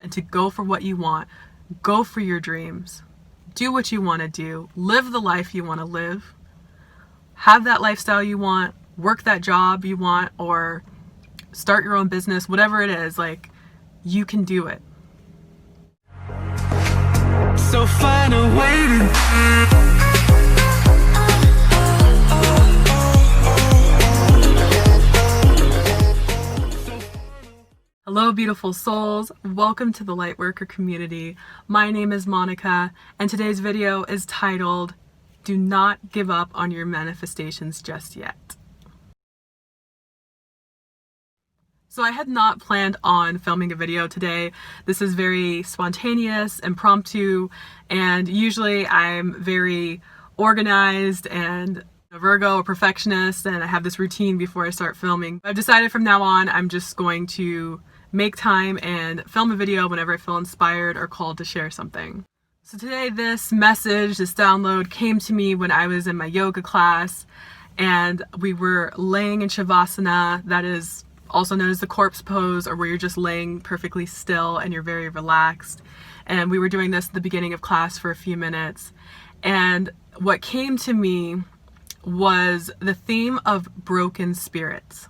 and to go for what you want. Go for your dreams. Do what you want to do. Live the life you want to live. Have that lifestyle you want. Work that job you want, or start your own business. Whatever it is, like, you can do it. So find a way to Hello, beautiful souls. Welcome to the Lightworker community. My name is Monica, and today's video is titled, Do Not Give Up on Your Manifestations Just Yet. So I had not planned on filming a video today. This is very spontaneous, impromptu, and usually I'm very organized and a Virgo, a perfectionist, and I have this routine before I start filming. I've decided from now on I'm just going to make time and film a video whenever I feel inspired or called to share something. So today this message, this download came to me when I was in my yoga class and we were laying in Shavasana, that is also known as the corpse pose, or where you're just laying perfectly still and you're very relaxed. And we were doing this at the beginning of class for a few minutes. And what came to me was the theme of broken spirits.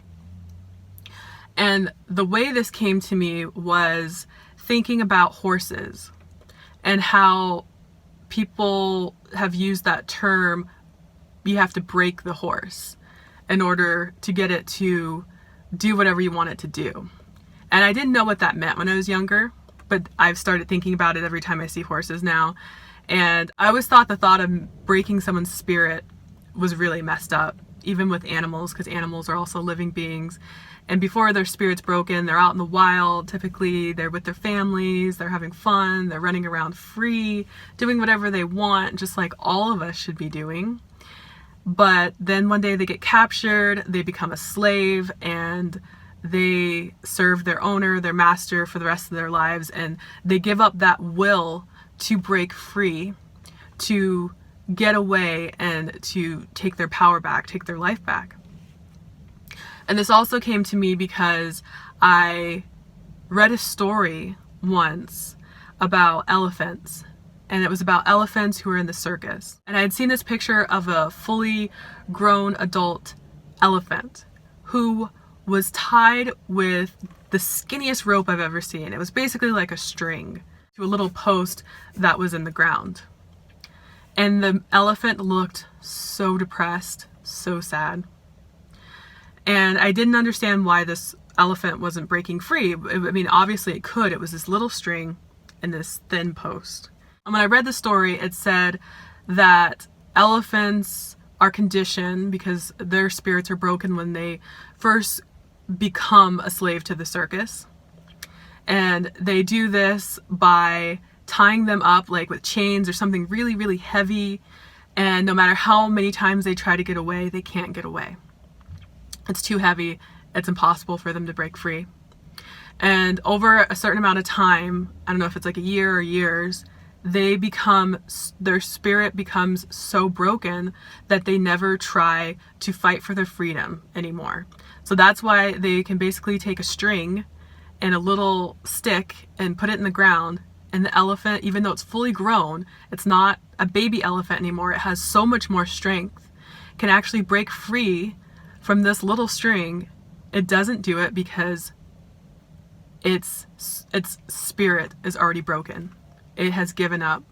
And the way this came to me was thinking about horses and how people have used that term, you have to break the horse in order to get it to do whatever you want it to do. And I didn't know what that meant when I was younger, but I've started thinking about it every time I see horses now. And I always thought the thought of breaking someone's spirit was really messed up, even with animals, because animals are also living beings. And before their spirit's broken, they're out in the wild. Typically, they're with their families, they're having fun, they're running around free, doing whatever they want, just like all of us should be doing. But then one day they get captured, they become a slave, and they serve their owner, their master, for the rest of their lives. And they give up that will to break free, to get away, and to take their power back, take their life back. And this also came to me because I read a story once about elephants, and it was about elephants who were in the circus. And I had seen this picture of a fully grown adult elephant who was tied with the skinniest rope I've ever seen. It was basically like a string to a little post that was in the ground. And the elephant looked so depressed, so sad. And I didn't understand why this elephant wasn't breaking free. I mean, obviously it could. It was this little string and this thin post. And when I read the story, it said that elephants are conditioned because their spirits are broken when they first become a slave to the circus. And they do this by tying them up like with chains or something really, really heavy. And no matter how many times they try to get away, they can't get away. It's too heavy. It's impossible for them to break free. And over a certain amount of time, I don't know if it's like a year or years, their spirit becomes so broken that they never try to fight for their freedom anymore. So that's why they can basically take a string and a little stick and put it in the ground, and the elephant, even though it's fully grown, it's not a baby elephant anymore, it has so much more strength, can actually break free from this little string. It doesn't do it because its spirit is already broken. It has given up.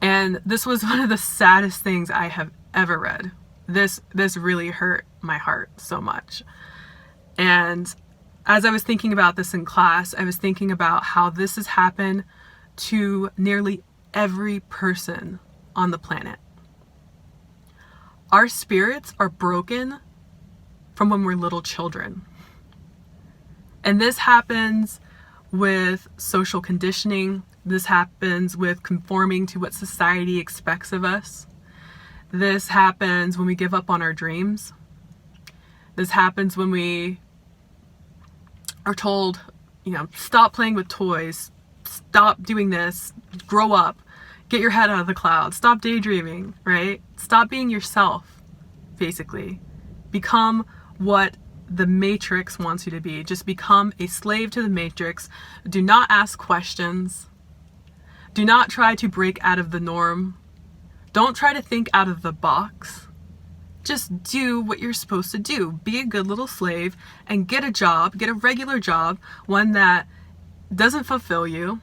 And this was one of the saddest things I have ever read. This really hurt my heart so much. And as I was thinking about this in class, I was thinking about how this has happened to nearly every person on the planet. Our spirits are broken from when we're little children. And this happens with social conditioning. This happens with conforming to what society expects of us. This happens when we give up on our dreams. This happens when we are told, stop playing with toys, stop doing this, grow up, get your head out of the clouds, stop daydreaming, right? Stop being yourself, basically. Become what the Matrix wants you to be. Just become a slave to the Matrix. Do not ask questions. Do not try to break out of the norm. Don't try to think out of the box. Just do what you're supposed to do. Be a good little slave and get a job, get a regular job, one that doesn't fulfill you.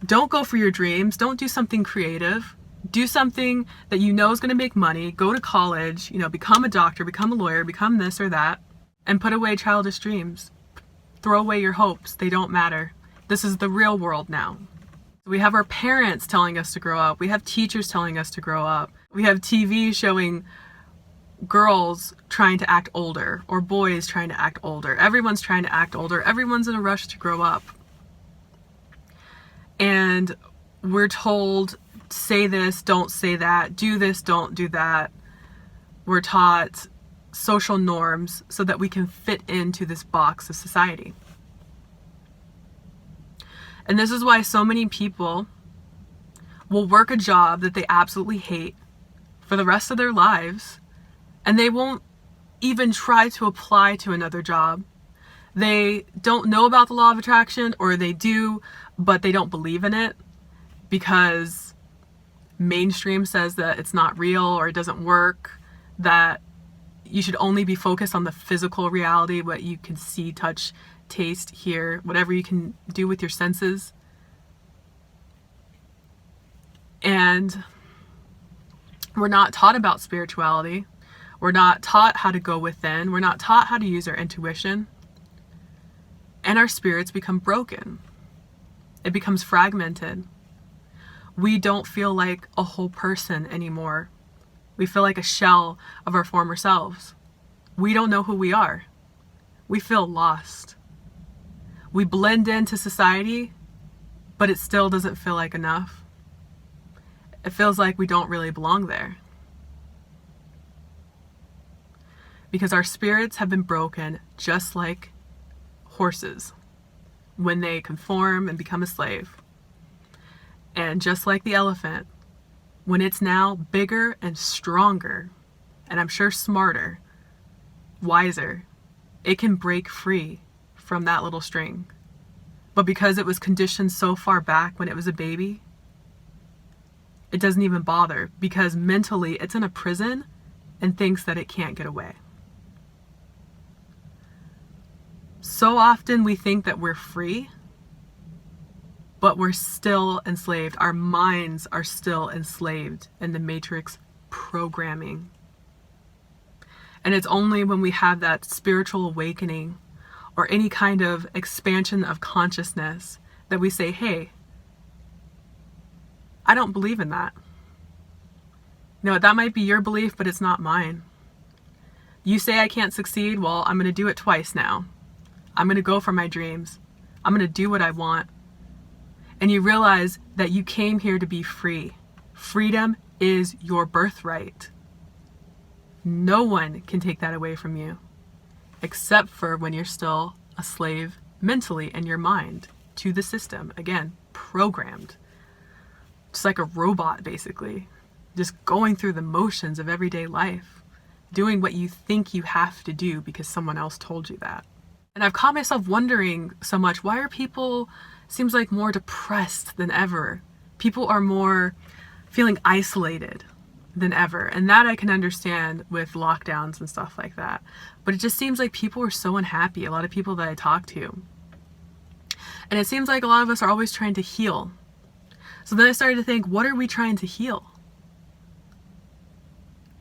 Don't go for your dreams. Don't do something creative. Do something that you know is going to make money. Go to college, become a doctor, become a lawyer, become this or that, and put away childish dreams. Throw away your hopes. They don't matter. This is the real world now. We have our parents telling us to grow up. We have teachers telling us to grow up. We have TV showing girls trying to act older or boys trying to act older. Everyone's trying to act older. Everyone's in a rush to grow up. And we're told, say this, don't say that, do this, don't do that. We're taught social norms so that we can fit into this box of society. And this is why so many people will work a job that they absolutely hate for the rest of their lives, and they won't even try to apply to another job. They don't know about the law of attraction, or they do, but they don't believe in it because mainstream says that it's not real or it doesn't work, that you should only be focused on the physical reality, what you can see, touch, taste, hear, whatever you can do with your senses. And we're not taught about spirituality. We're not taught how to go within. We're not taught how to use our intuition. And our spirits become broken. It becomes fragmented. We don't feel like a whole person anymore. We feel like a shell of our former selves. We don't know who we are. We feel lost. We blend into society, but it still doesn't feel like enough. It feels like we don't really belong there. Because our spirits have been broken just like horses when they conform and become a slave. And just like the elephant, when it's now bigger and stronger, and I'm sure smarter, wiser, it can break free from that little string. But because it was conditioned so far back when it was a baby, it doesn't even bother, because mentally it's in a prison and thinks that it can't get away. So often we think that we're free, but we're still enslaved. Our minds are still enslaved in the matrix programming. And it's only when we have that spiritual awakening or any kind of expansion of consciousness that we say, hey, I don't believe in that. That might be your belief, but it's not mine. You say I can't succeed, well, I'm going to do it twice now. I'm going to go for my dreams. I'm going to do what I want. And you realize that you came here to be free. Freedom is your birthright. No one can take that away from you, except for when you're still a slave mentally in your mind to the system. Again, programmed. Just like a robot, basically. Just going through the motions of everyday life. Doing what you think you have to do because someone else told you that. And I've caught myself wondering so much, why are people, seems like, more depressed than ever? People are more feeling isolated than ever. And that I can understand with lockdowns and stuff like that. But it just seems like people are so unhappy, a lot of people that I talk to. And it seems like a lot of us are always trying to heal. So then I started to think, what are we trying to heal?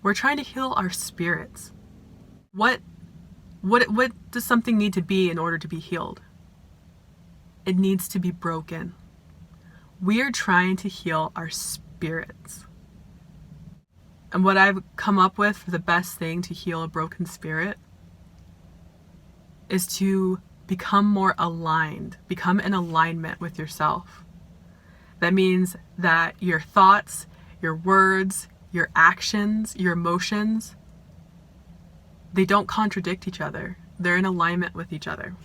We're trying to heal our spirits. What does something need to be in order to be healed? It needs to be broken. We are trying to heal our spirits. And what I've come up with for the best thing to heal a broken spirit is to become more aligned, become in alignment with yourself. That means that your thoughts, your words, your actions, your emotions, they don't contradict each other. They're in alignment with each other.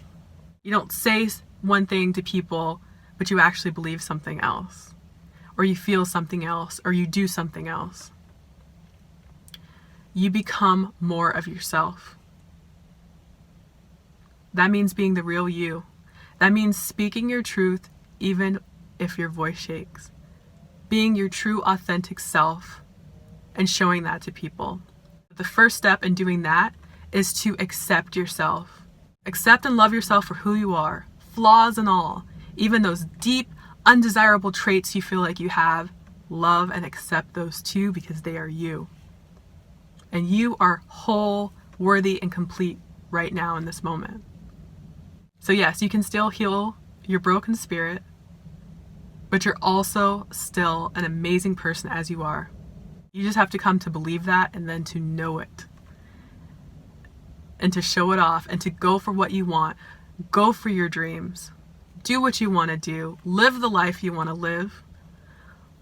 You don't say one thing to people, but you actually believe something else, or you feel something else, or you do something else. You become more of yourself. That means being the real you. That means speaking your truth even if your voice shakes. Being your true authentic self and showing that to people. The first step in doing that is to accept yourself. Accept and love yourself for who you are, flaws and all. Even those deep, undesirable traits you feel like you have, love and accept those too, because they are you. And you are whole, worthy, and complete right now in this moment. So yes, you can still heal your broken spirit, but you're also still an amazing person as you are. You just have to come to believe that, and then to know it. And to show it off, and to go for what you want. Go for your dreams. Do what you want to do. Live the life you want to live.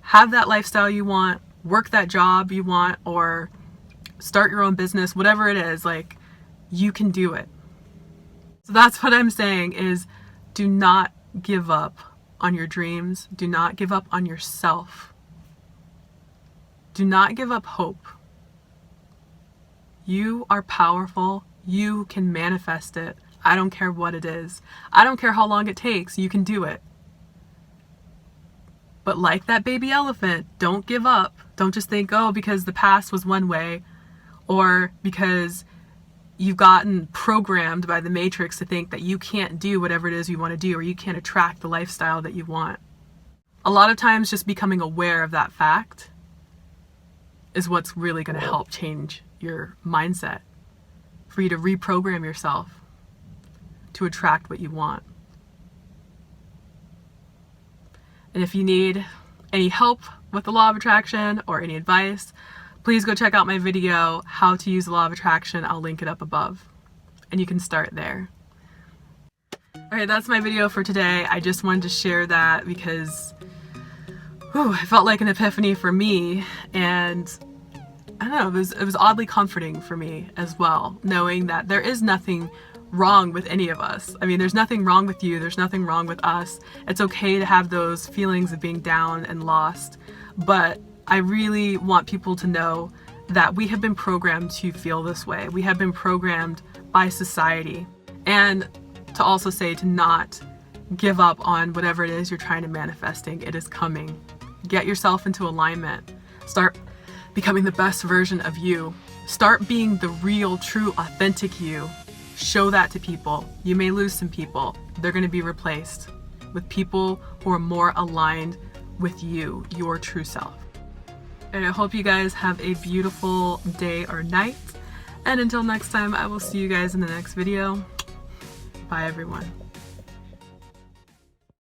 Have that lifestyle you want. Work that job you want, or start your own business, whatever it is, like, you can do it. So that's what I'm saying is, do not give up on your dreams. Do not give up on yourself. Do not give up hope. You are powerful. You can manifest it. I don't care what it is. I don't care how long it takes. You can do it. But like that baby elephant, don't give up. Don't just think, oh, because the past was one way, or because you've gotten programmed by the matrix to think that you can't do whatever it is you want to do, or you can't attract the lifestyle that you want. A lot of times just becoming aware of that fact is what's really going to help change your mindset, for you to reprogram yourself to attract what you want. And if you need any help with the law of attraction or any advice, please go check out my video, How to Use the Law of Attraction. I'll link it up above, and you can start there. Alright, that's my video for today. I just wanted to share that because it felt like an epiphany for me, and I don't know, it was oddly comforting for me as well, knowing that there is nothing wrong with any of us. I mean, there's nothing wrong with you, there's nothing wrong with us. It's okay to have those feelings of being down and lost, but I really want people to know that we have been programmed to feel this way. We have been programmed by society. And to also say to not give up on whatever it is you're trying to manifesting. It is coming. Get yourself into alignment. Start becoming the best version of you. Start being the real, true, authentic you. Show that to people. You may lose some people. They're going to be replaced with people who are more aligned with you, your true self. And I hope you guys have a beautiful day or night. And until next time, I will see you guys in the next video. Bye, everyone.